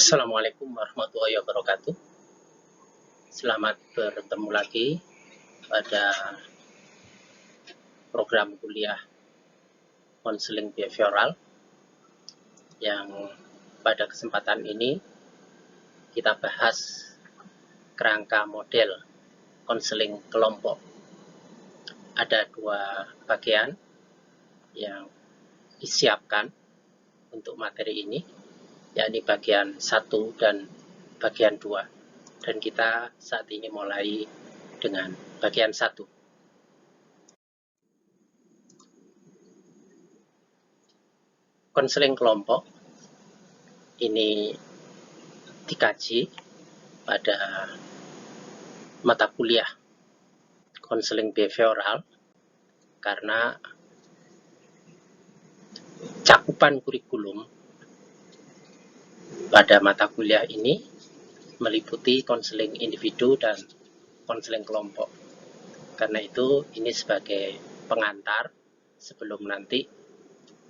Assalamualaikum warahmatullahi wabarakatuh. Selamat bertemu lagi pada program kuliah konseling behavioral yang pada kesempatan ini kita bahas kerangka model konseling kelompok. Ada dua bagian yang disiapkan untuk materi ini, yakni bagian 1 dan bagian 2. Dan kita saat ini mulai dengan bagian 1. Konseling kelompok ini dikaji pada mata kuliah konseling behavioral karena cakupan kurikulum pada mata kuliah ini meliputi konseling individu dan konseling kelompok. Karena itu ini sebagai pengantar sebelum nanti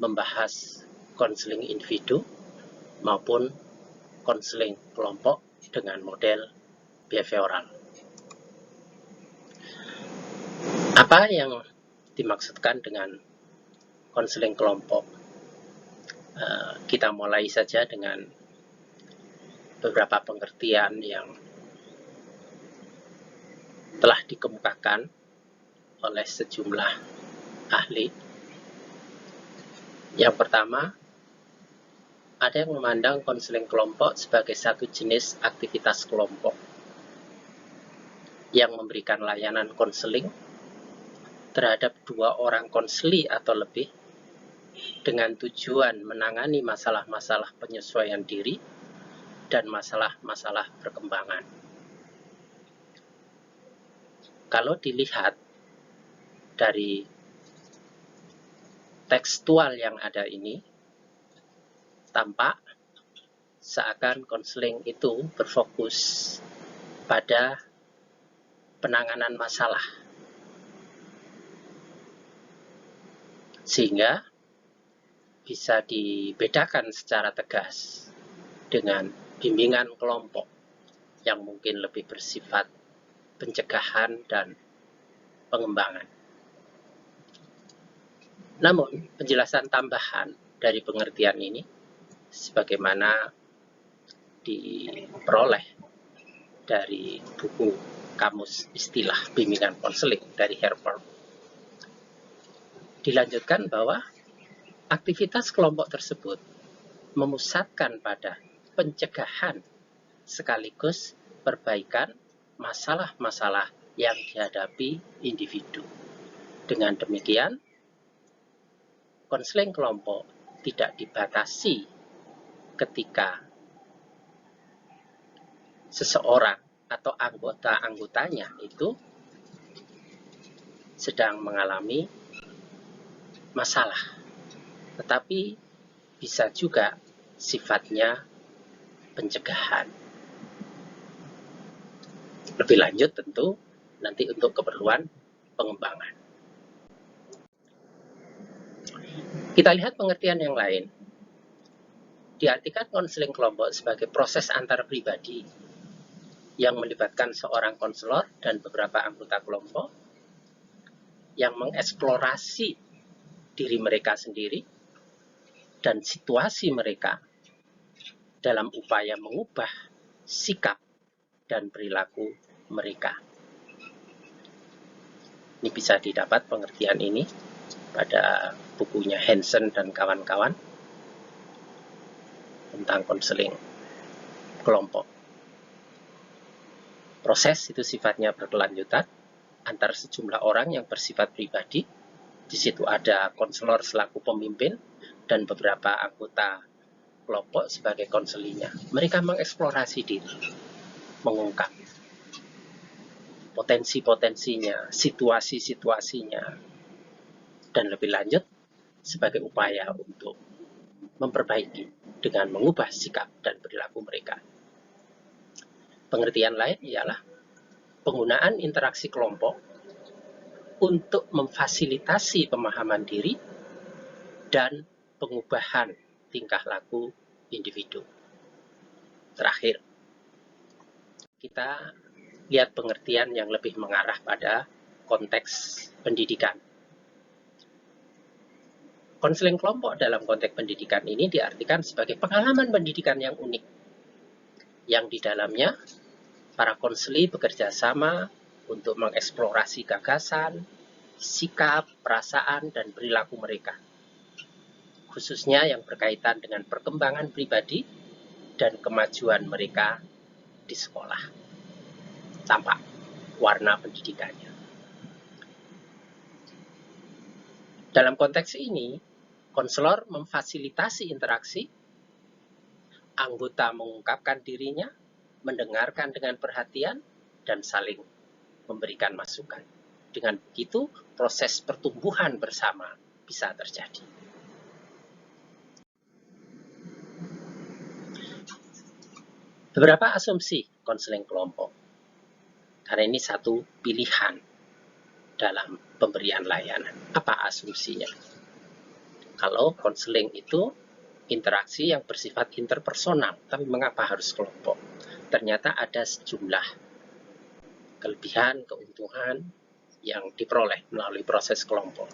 membahas konseling individu maupun konseling kelompok dengan model behavioral. Apa yang dimaksudkan dengan konseling kelompok? Kita mulai saja dengan beberapa pengertian yang telah dikemukakan oleh sejumlah ahli. Yang pertama, ada yang memandang konseling kelompok sebagai satu jenis aktivitas kelompok yang memberikan layanan konseling terhadap 2 orang konseli atau lebih dengan tujuan menangani masalah-masalah penyesuaian diri dan masalah-masalah perkembangan. Kalau dilihat dari tekstual yang ada ini, tampak seakan konseling itu berfokus pada penanganan masalah, sehingga bisa dibedakan secara tegas dengan bimbingan kelompok yang mungkin lebih bersifat pencegahan dan pengembangan. Namun, penjelasan tambahan dari pengertian ini sebagaimana diperoleh dari buku Kamus Istilah Bimbingan Konseling dari Harper, dilanjutkan bahwa aktivitas kelompok tersebut memusatkan pada pencegahan sekaligus perbaikan masalah-masalah yang dihadapi individu. Dengan demikian, konseling kelompok tidak dibatasi ketika seseorang atau anggota-anggotanya itu sedang mengalami masalah, tetapi bisa juga sifatnya pencegahan. Lebih lanjut tentu nanti untuk keperluan pengembangan. Kita lihat pengertian yang lain. Diartikan konseling kelompok sebagai proses antar pribadi yang melibatkan seorang konselor dan beberapa anggota kelompok yang mengeksplorasi diri mereka sendiri dan situasi mereka dalam upaya mengubah sikap dan perilaku mereka. Ini bisa didapat pengertian ini pada bukunya Hansen dan kawan-kawan tentang konseling kelompok. Proses itu sifatnya berkelanjutan antar sejumlah orang yang bersifat pribadi. Di situ ada konselor selaku pemimpin dan beberapa anggota kelompok sebagai konselinya. Mereka mengeksplorasi diri, mengungkap potensi-potensinya, situasi-situasinya, dan lebih lanjut sebagai upaya untuk memperbaiki dengan mengubah sikap dan perilaku mereka. Pengertian lain ialah penggunaan interaksi kelompok untuk memfasilitasi pemahaman diri dan pengubahan tingkah laku individu. terakhir, kita lihat pengertian yang lebih mengarah pada konteks pendidikan. Konseling kelompok dalam konteks pendidikan ini diartikan sebagai pengalaman pendidikan yang unik, yang di dalamnya para konseli bekerja sama untuk mengeksplorasi gagasan, sikap, perasaan, dan perilaku mereka, khususnya yang berkaitan dengan perkembangan pribadi dan kemajuan mereka di sekolah. Tampak warna pendidikannya. Dalam konteks ini, konselor memfasilitasi interaksi, anggota mengungkapkan dirinya, mendengarkan dengan perhatian, dan saling memberikan masukan. Dengan begitu, proses pertumbuhan bersama bisa terjadi. Beberapa asumsi konseling kelompok, karena ini satu pilihan dalam pemberian layanan. Apa asumsinya? Kalau konseling itu interaksi yang bersifat interpersonal, tapi mengapa harus kelompok? Ternyata ada sejumlah kelebihan, keuntungan yang diperoleh melalui proses kelompok.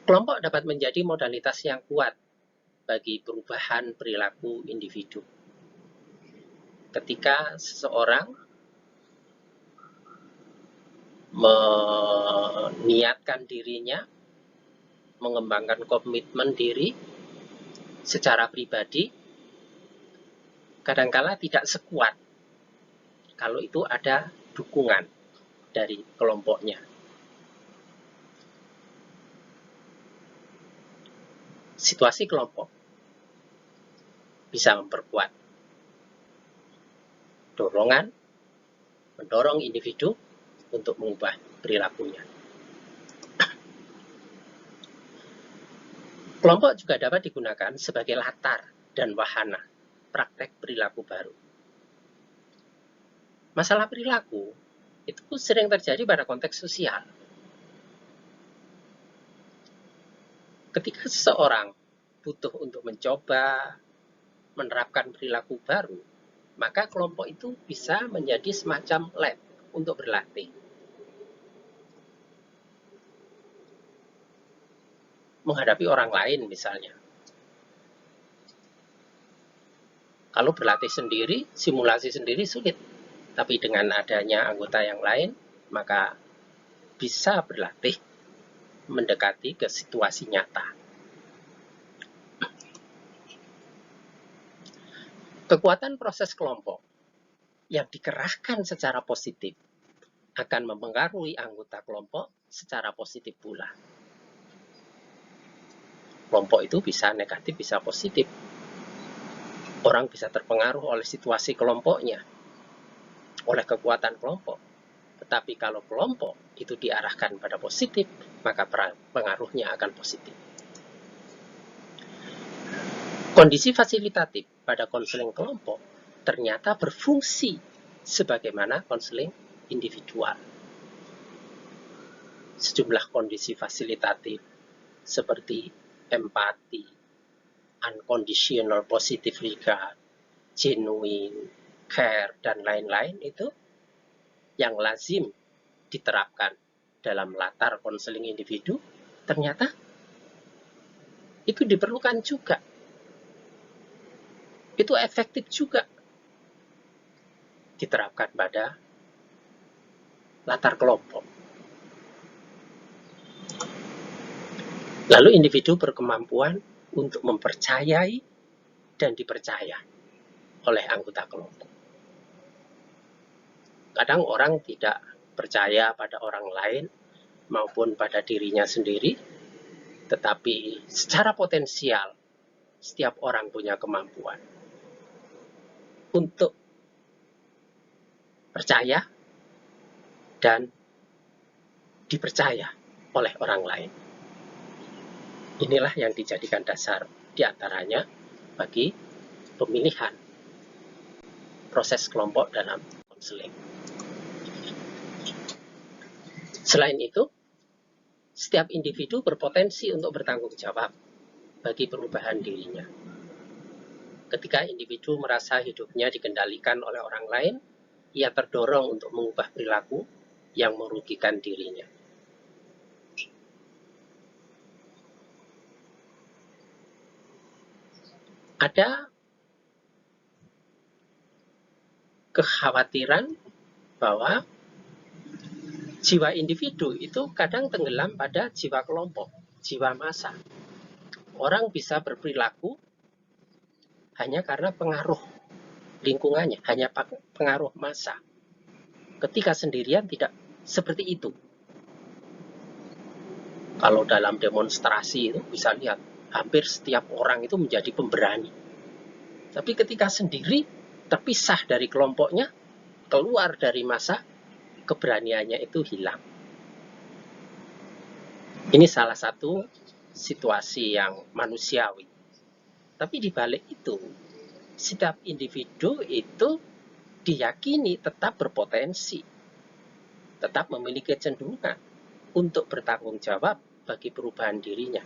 Kelompok dapat menjadi modalitas yang kuat bagi perubahan perilaku individu. Ketika seseorang meniatkan dirinya, mengembangkan komitmen diri secara pribadi, kadangkala tidak sekuat kalau itu ada dukungan dari kelompoknya. Situasi kelompok bisa memperkuat dorongan, mendorong individu untuk mengubah perilakunya. Kelompok juga dapat digunakan sebagai latar dan wahana praktek perilaku baru. Masalah perilaku itu sering terjadi pada konteks sosial. Ketika seseorang butuh untuk mencoba menerapkan perilaku baru, maka kelompok itu bisa menjadi semacam lab untuk berlatih. Menghadapi orang lain misalnya. Kalau berlatih sendiri, simulasi sendiri sulit. Tapi dengan adanya anggota yang lain, maka bisa berlatih mendekati ke situasi nyata. Kekuatan proses kelompok yang dikerahkan secara positif akan mempengaruhi anggota kelompok secara positif pula. Kelompok itu bisa negatif, bisa positif. Orang bisa terpengaruh oleh situasi kelompoknya, oleh kekuatan kelompok. Tetapi kalau kelompok itu diarahkan pada positif, maka pengaruhnya akan positif. Kondisi fasilitatif pada konseling kelompok ternyata berfungsi sebagaimana konseling individual. Sejumlah kondisi fasilitatif seperti empati, unconditional positive regard, genuine, care, dan lain-lain itu yang lazim diterapkan dalam latar konseling individu, ternyata itu diperlukan juga. Itu efektif juga diterapkan pada latar kelompok. Lalu individu berkemampuan untuk mempercayai dan dipercaya oleh anggota kelompok. Kadang orang tidak percaya pada orang lain maupun pada dirinya sendiri, tetapi secara potensial setiap orang punya kemampuan untuk percaya dan dipercaya oleh orang lain. Inilah yang dijadikan dasar diantaranya bagi pemilihan proses kelompok dalam konseling. Selain itu, setiap individu berpotensi untuk bertanggung jawab bagi perubahan dirinya. Ketika individu merasa hidupnya dikendalikan oleh orang lain, ia terdorong untuk mengubah perilaku yang merugikan dirinya. Ada kekhawatiran bahwa jiwa individu itu kadang tenggelam pada jiwa kelompok, jiwa massa. Orang bisa berperilaku hanya karena pengaruh lingkungannya, hanya pengaruh massa. Ketika sendirian tidak seperti itu. Kalau dalam demonstrasi itu bisa lihat, hampir setiap orang itu menjadi pemberani. Tapi ketika sendiri, terpisah dari kelompoknya, keluar dari massa, keberaniannya itu hilang. Ini salah satu situasi yang manusiawi. Tapi di balik itu, setiap individu itu diyakini tetap berpotensi, tetap memiliki kecenderungan untuk bertanggung jawab bagi perubahan dirinya.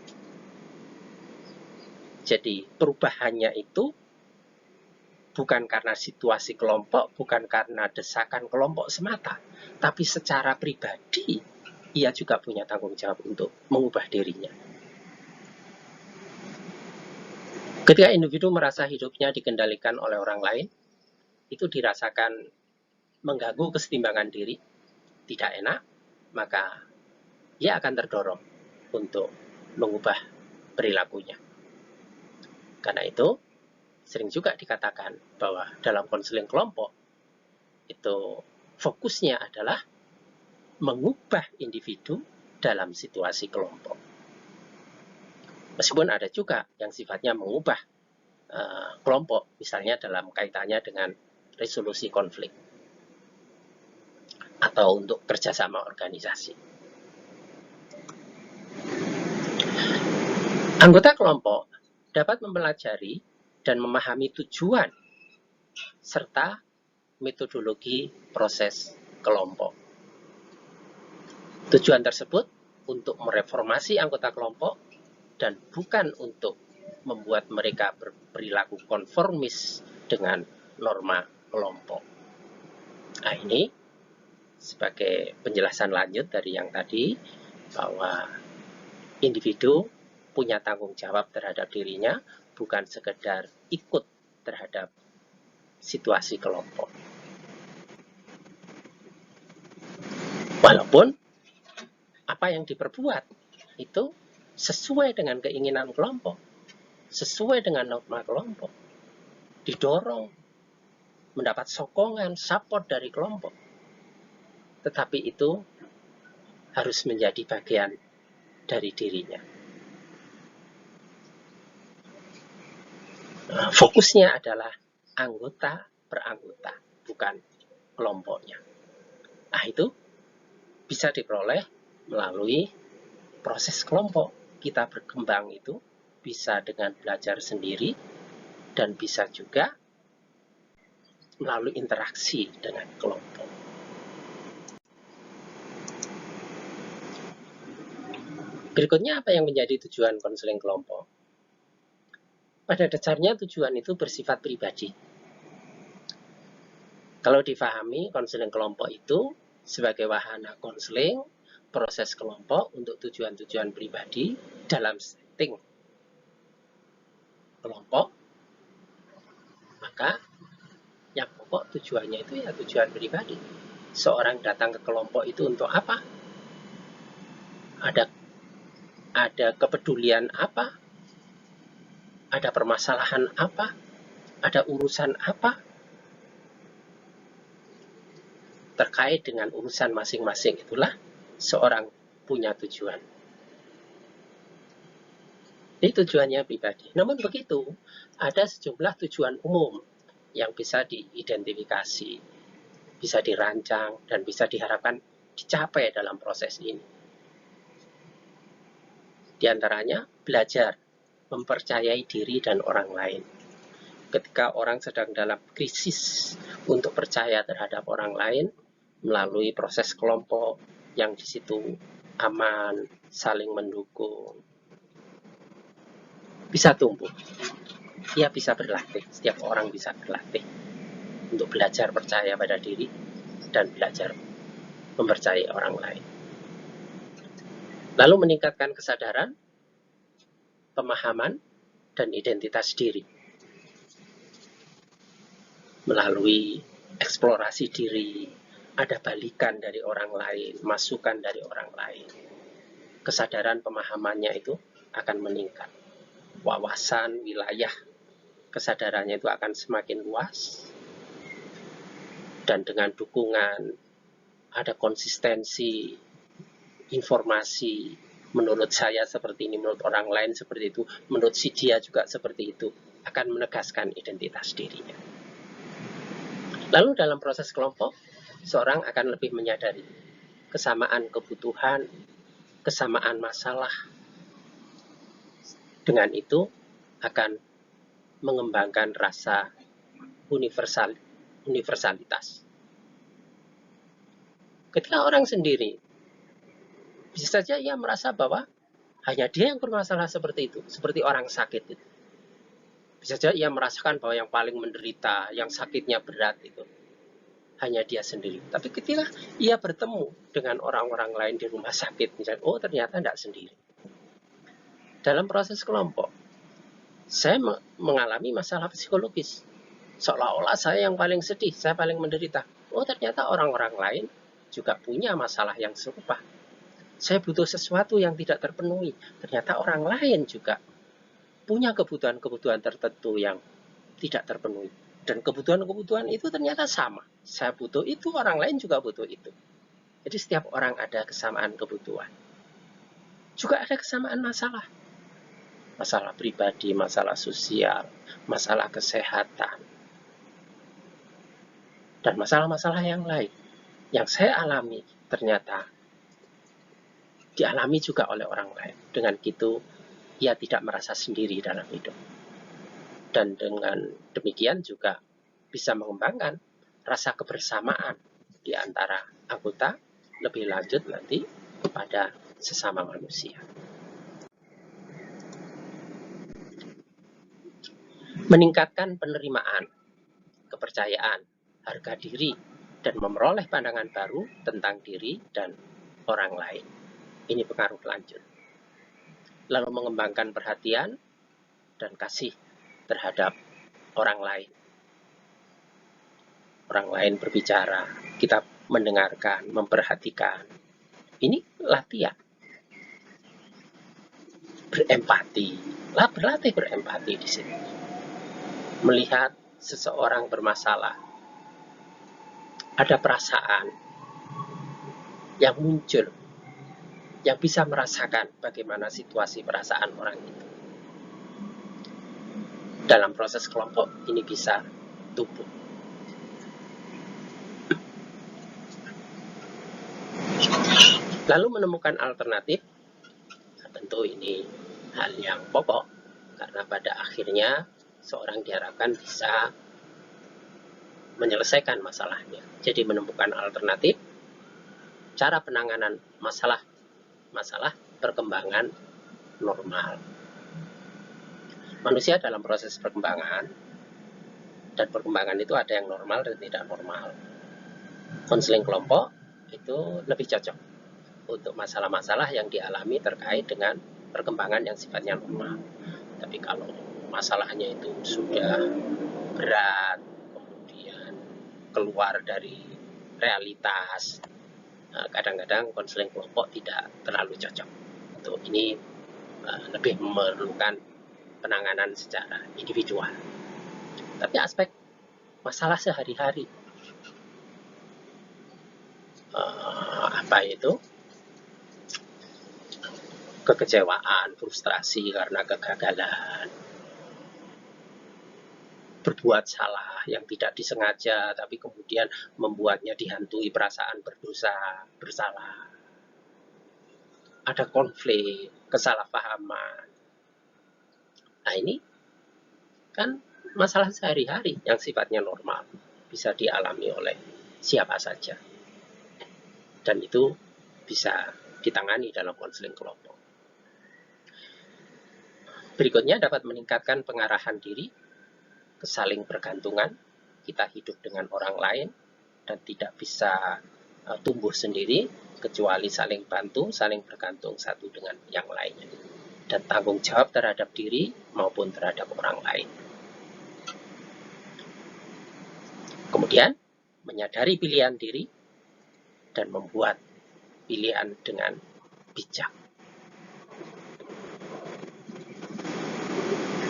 Jadi perubahannya itu bukan karena situasi kelompok, bukan karena desakan kelompok semata, tapi secara pribadi ia juga punya tanggung jawab untuk mengubah dirinya. Ketika individu merasa hidupnya dikendalikan oleh orang lain, itu dirasakan mengganggu kesetimbangan diri, tidak enak, maka ia akan terdorong untuk mengubah perilakunya. Karena itu, sering juga dikatakan bahwa dalam konseling kelompok, itu fokusnya adalah mengubah individu dalam situasi kelompok. Meskipun ada juga yang sifatnya mengubah kelompok, misalnya dalam kaitannya dengan resolusi konflik atau untuk kerjasama organisasi. Anggota kelompok dapat mempelajari dan memahami tujuan serta metodologi proses kelompok. Tujuan tersebut untuk mereformasi anggota kelompok dan bukan untuk membuat mereka berperilaku konformis dengan norma kelompok. Nah, ini sebagai penjelasan lanjut dari yang tadi, bahwa individu punya tanggung jawab terhadap dirinya, bukan sekedar ikut terhadap situasi kelompok. Walaupun apa yang diperbuat itu sesuai dengan keinginan kelompok, sesuai dengan norma kelompok, didorong, mendapat sokongan, support dari kelompok. Tetapi itu harus menjadi bagian dari dirinya. Fokusnya adalah anggota per anggota, bukan kelompoknya. Nah, itu bisa diperoleh melalui proses kelompok. Kita berkembang itu bisa dengan belajar sendiri dan bisa juga melalui interaksi dengan kelompok. Berikutnya, apa yang menjadi tujuan konseling kelompok? Pada dasarnya tujuan itu bersifat pribadi. Kalau difahami, konseling kelompok itu sebagai wahana konseling proses kelompok untuk tujuan-tujuan pribadi dalam setting kelompok, maka yang pokok tujuannya itu ya tujuan pribadi. Seorang datang ke kelompok itu untuk apa? Ada kepedulian apa? Ada permasalahan apa? Ada urusan apa? Terkait dengan urusan masing-masing itulah seorang punya tujuan. Ini tujuannya pribadi. Namun begitu, ada sejumlah tujuan umum yang bisa diidentifikasi, bisa dirancang, dan bisa diharapkan dicapai dalam proses ini. Di antaranya, belajar mempercayai diri dan orang lain. Ketika orang sedang dalam krisis untuk percaya terhadap orang lain, melalui proses kelompok yang di situ aman, saling mendukung, bisa tumbuh. ia bisa berlatih, setiap orang bisa berlatih untuk belajar percaya pada diri dan belajar mempercayai orang lain. Lalu meningkatkan kesadaran, pemahaman, dan identitas diri melalui eksplorasi diri, ada balikan dari orang lain, masukan dari orang lain. Kesadaran pemahamannya itu akan meningkat. Wawasan wilayah kesadarannya itu akan semakin luas, dan dengan dukungan ada konsistensi informasi, menurut saya seperti ini, menurut orang lain seperti itu, menurut si dia juga seperti itu, akan menegaskan identitas dirinya. Lalu dalam proses kelompok, seorang akan lebih menyadari kesamaan kebutuhan, kesamaan masalah. Dengan itu akan mengembangkan rasa universalitas. Ketika orang sendiri, bisa saja ia merasa bahwa hanya dia yang bermasalah seperti itu, seperti orang sakit itu. Bisa saja ia merasakan bahwa yang paling menderita, yang sakitnya berat itu hanya dia sendiri. Tapi ketika ia bertemu dengan orang-orang lain di rumah sakit, misalnya, oh ternyata tidak sendiri. Dalam proses kelompok, saya mengalami masalah psikologis. Seolah-olah saya yang paling sedih, saya paling menderita. Oh ternyata orang-orang lain juga punya masalah yang serupa. Saya butuh sesuatu yang tidak terpenuhi. Ternyata orang lain juga punya kebutuhan-kebutuhan tertentu yang tidak terpenuhi. Dan kebutuhan-kebutuhan itu ternyata sama. Saya butuh itu, orang lain juga butuh itu. Jadi setiap orang ada kesamaan kebutuhan. Juga ada kesamaan masalah. Masalah pribadi, masalah sosial, masalah kesehatan, dan masalah-masalah yang lain. Yang saya alami ternyata dialami juga oleh orang lain. Dengan gitu, ia tidak merasa sendiri dalam hidup. Dan dengan demikian juga bisa mengembangkan rasa kebersamaan di antara anggota, lebih lanjut nanti kepada sesama manusia. Meningkatkan penerimaan, kepercayaan, harga diri, dan memperoleh pandangan baru tentang diri dan orang lain. Ini pengaruh lanjut. Lalu mengembangkan perhatian dan kasih terhadap orang lain. Orang lain berbicara, kita mendengarkan, memperhatikan. Ini latihan. Berempati. Berlatih berempati di sini. Melihat seseorang bermasalah, ada perasaan yang muncul, yang bisa merasakan bagaimana situasi perasaan orang itu. Dalam proses kelompok ini bisa tumbuh. Lalu menemukan alternatif, tentu ini hal yang pokok, karena pada akhirnya seorang diharapkan bisa menyelesaikan masalahnya. Jadi menemukan alternatif, cara penanganan masalah perkembangan normal. Manusia dalam proses perkembangan, dan perkembangan itu ada yang normal dan tidak normal. Konseling kelompok itu lebih cocok untuk masalah-masalah yang dialami terkait dengan perkembangan yang sifatnya normal. Tapi kalau masalahnya itu sudah berat, kemudian keluar dari realitas, kadang-kadang konseling kelompok tidak terlalu cocok. Untuk ini lebih memerlukan penanganan secara individual. Tapi aspek masalah sehari-hari, apa itu? Kekecewaan, frustrasi karena kegagalan, berbuat salah yang tidak disengaja tapi kemudian membuatnya dihantui perasaan berdosa, bersalah. Ada konflik, kesalahpahaman. Nah ini kan masalah sehari-hari yang sifatnya normal, bisa dialami oleh siapa saja. Dan itu bisa ditangani dalam konseling kelompok. Berikutnya dapat meningkatkan pengarahan diri kesaling bergantungan. Kita hidup dengan orang lain dan tidak bisa tumbuh sendiri kecuali saling bantu, saling bergantung satu dengan yang lainnya, dan tanggung jawab terhadap diri maupun terhadap orang lain. Kemudian menyadari pilihan diri dan membuat pilihan dengan bijak.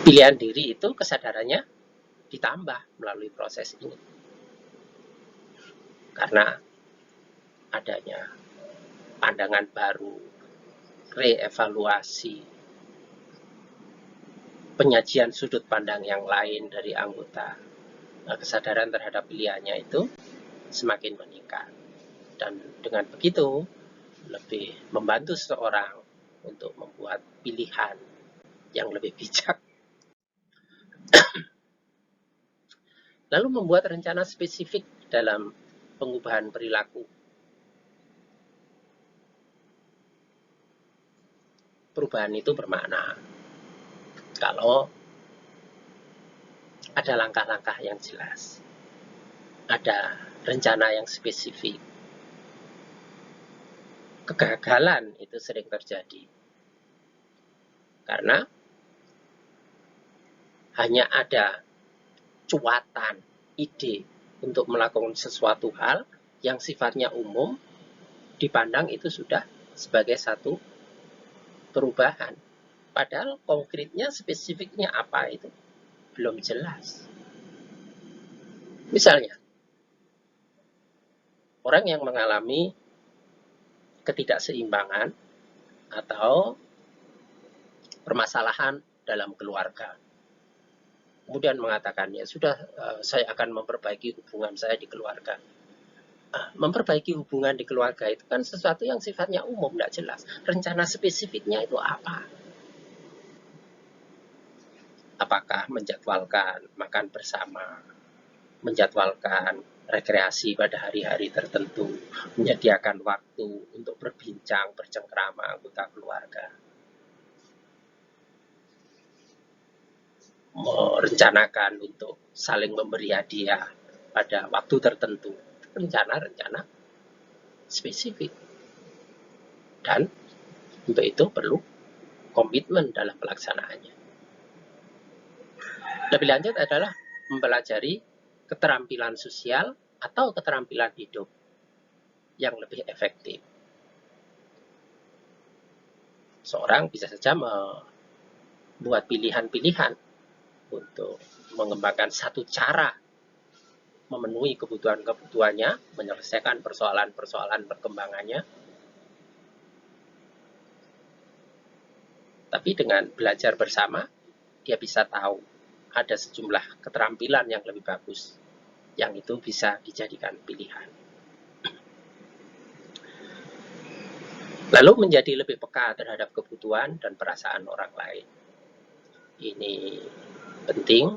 Pilihan diri itu kesadarannya ditambah melalui proses ini. Karena adanya pandangan baru, reevaluasi, penyajian sudut pandang yang lain dari anggota, kesadaran terhadap pilihannya itu semakin meningkat. Dan dengan begitu, lebih membantu seseorang untuk membuat pilihan yang lebih bijak. Lalu membuat rencana spesifik dalam pengubahan perilaku. Perubahan itu bermakna kalau ada langkah-langkah yang jelas, ada rencana yang spesifik. Kegagalan itu sering terjadi karena hanya ada cuatan ide untuk melakukan sesuatu hal yang sifatnya umum, dipandang itu sudah sebagai satu perubahan. Padahal konkretnya, spesifiknya apa itu belum jelas. Misalnya, orang yang mengalami ketidakseimbangan atau permasalahan dalam keluarga, kemudian mengatakan, ya sudah, saya akan memperbaiki hubungan saya di keluarga. Memperbaiki hubungan di keluarga itu kan sesuatu yang sifatnya umum, tidak jelas. Rencana spesifiknya itu apa? Apakah menjadwalkan makan bersama, menjadwalkan rekreasi pada hari-hari tertentu, menyediakan waktu untuk berbincang, bercengkrama anggota keluarga, merencanakan untuk saling memberi hadiah pada waktu tertentu. Rencana-rencana spesifik. Dan untuk itu perlu komitmen dalam pelaksanaannya. Lebih lanjut adalah mempelajari keterampilan sosial atau keterampilan hidup yang lebih efektif. Seorang bisa saja membuat pilihan-pilihan untuk mengembangkan satu cara memenuhi kebutuhan-kebutuhannya, menyelesaikan persoalan-persoalan perkembangannya. Tapi dengan belajar bersama, dia bisa tahu ada sejumlah keterampilan yang lebih bagus, yang itu bisa dijadikan pilihan. Lalu menjadi lebih peka terhadap kebutuhan dan perasaan orang lain. Ini penting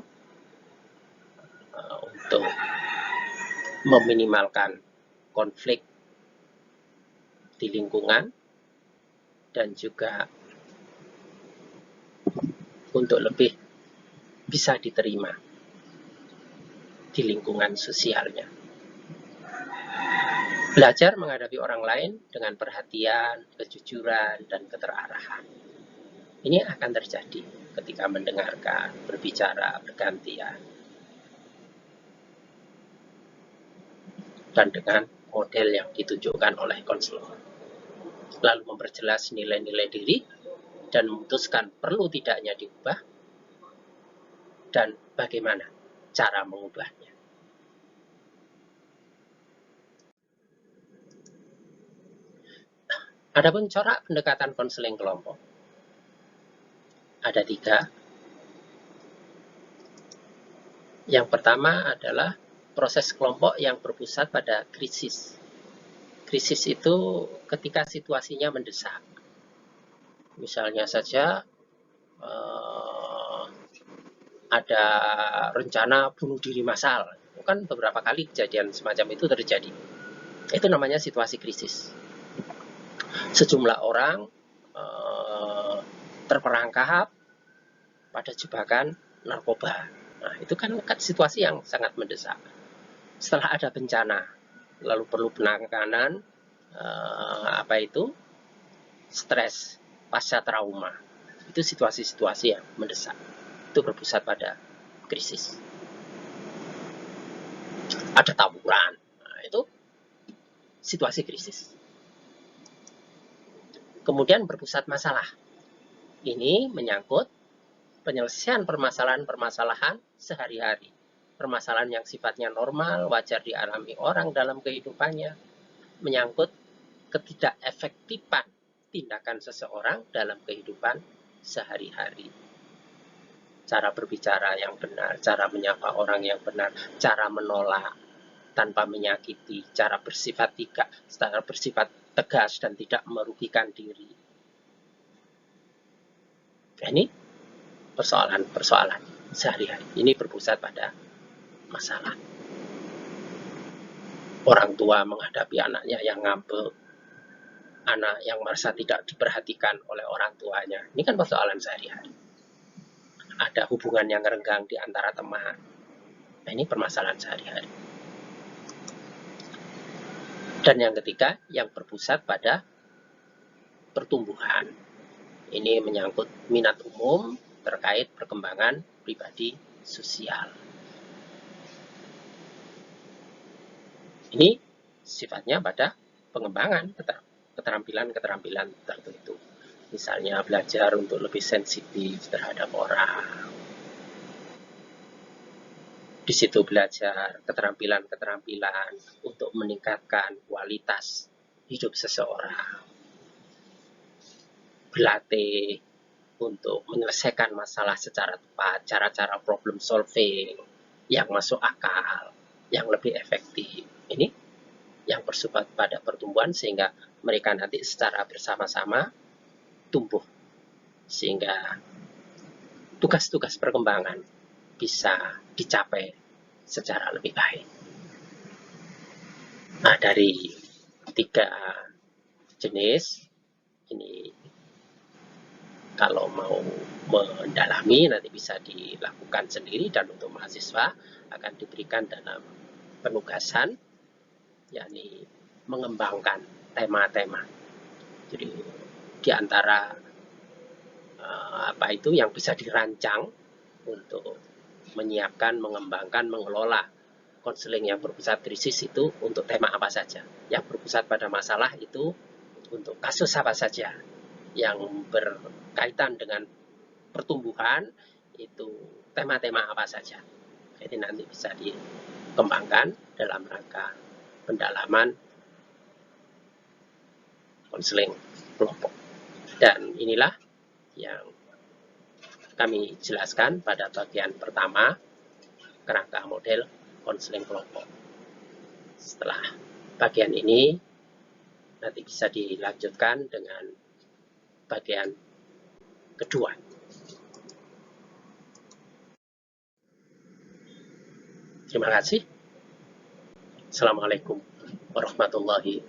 untuk meminimalkan konflik di lingkungan dan juga untuk lebih bisa diterima di lingkungan sosialnya. Belajar menghadapi orang lain dengan perhatian, kejujuran, dan keterarahan. Ini akan terjadi ketika mendengarkan, berbicara, bergantian. Dan dengan model yang ditunjukkan oleh konselor. Lalu memperjelas nilai-nilai diri dan memutuskan perlu tidaknya diubah dan bagaimana cara mengubahnya. Adapun corak pendekatan konseling kelompok ada 3. Yang pertama adalah proses kelompok yang berpusat pada krisis. Krisis itu ketika situasinya mendesak. Misalnya saja ada rencana bunuh diri massal. Kan beberapa kali kejadian semacam itu terjadi. Itu namanya situasi krisis. Sejumlah orang terperangkap pada jebakan narkoba. Nah, itu kan situasi yang sangat mendesak. Setelah ada bencana, lalu perlu penanganan stres pasca trauma. Itu situasi-situasi yang mendesak. Itu berpusat pada krisis. Ada tawuran. Nah, itu situasi krisis. Kemudian berpusat masalah. Ini menyangkut penyelesaian permasalahan-permasalahan sehari-hari. Permasalahan yang sifatnya normal, wajar dialami orang dalam kehidupannya, menyangkut ketidakefektifan tindakan seseorang dalam kehidupan sehari-hari. Cara berbicara yang benar, cara menyapa orang yang benar, cara menolak tanpa menyakiti, cara bersifat tegas dan tidak merugikan diri. Ini persoalan-persoalan sehari-hari. Ini berpusat pada masalah. Orang tua menghadapi anaknya yang ngambek, anak yang merasa tidak diperhatikan oleh orang tuanya. Ini kan persoalan sehari-hari. Ada hubungan yang renggang di antara teman. Nah, ini permasalahan sehari-hari. Dan yang ketiga, yang berpusat pada pertumbuhan. Ini menyangkut minat umum terkait perkembangan pribadi sosial. Ini sifatnya pada pengembangan keterampilan-keterampilan tertentu. Misalnya belajar untuk lebih sensitif terhadap orang. Di situ belajar keterampilan-keterampilan untuk meningkatkan kualitas hidup seseorang. Berlatih untuk menyelesaikan masalah secara tepat, cara-cara problem solving yang masuk akal, yang lebih efektif. Ini yang bersifat pada pertumbuhan sehingga mereka nanti secara bersama-sama tumbuh sehingga tugas-tugas perkembangan bisa dicapai secara lebih baik. Nah, dari 3 jenis ini kalau mau mendalami nanti bisa dilakukan sendiri, dan untuk mahasiswa akan diberikan dalam penugasan, yakni mengembangkan tema-tema. Jadi di antara yang bisa dirancang untuk menyiapkan, mengembangkan, mengelola konseling yang berpusat krisis itu untuk tema apa saja. Yang berpusat pada masalah itu untuk kasus apa saja. Yang berkaitan dengan pertumbuhan itu tema-tema apa saja. Jadi nanti bisa dikembangkan dalam rangka pendalaman konseling kelompok. Dan inilah yang kami jelaskan pada bagian pertama, kerangka model konseling kelompok. Setelah bagian ini nanti bisa dilanjutkan dengan bagian kedua. Terima kasih. Assalamualaikum warahmatullahi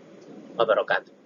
wabarakatuh.